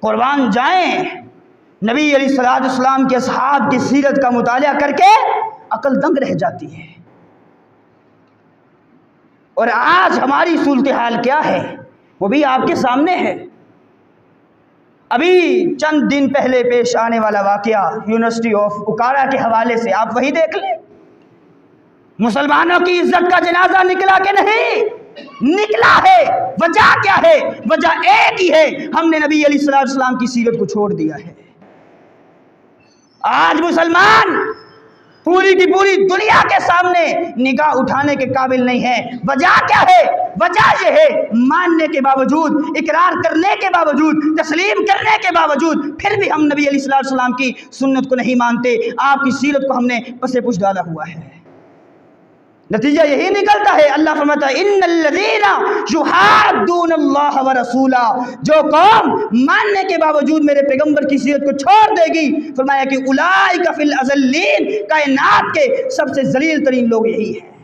कुर्बान जाएं, नबी अलैहिस्सलाम के असहाब की सीरत का मुताला करके अकल दंग रह जाती है। और आज हमारी सूरत हाल क्या है वो भी आपके सामने है। अभी चंद दिन पहले पेश आने वाला वाकया यूनिवर्सिटी ऑफ बुखारा के हवाले से आप वही देख लें। मुसलमानों की इज्जत का जनाजा निकला कि नहीं निकला है। वजह क्या है? वजह एक ही है, हमने नबी अलैहिस्सलाम की सीरत को छोड़ दिया है। आज मुसलमान पूरी की पूरी दुनिया के सामने निगाह उठाने के काबिल नहीं है। वजह क्या है? वजह यह है, मानने के बावजूद, इकरार करने के बावजूद, तस्लीम करने के बावजूद फिर भी हम नबी अलैहिस्सलाम की सुन्नत को नहीं मानते, आपकी सीरत को हमने पसे पुश डाला हुआ है। नतीजा यही निकलता है, अल्लाह फरमाता है इन्नल्लज़ीना युहाद्दूनल्लाह व रसूला, जो कौम मानने के बावजूद मेरे पैगंबर की सीरत को छोड़ देगी, फरमाया कि उलाइका फिल अज़ल्लीन, कायनात के सबसे जलील तरीन लोग यही है।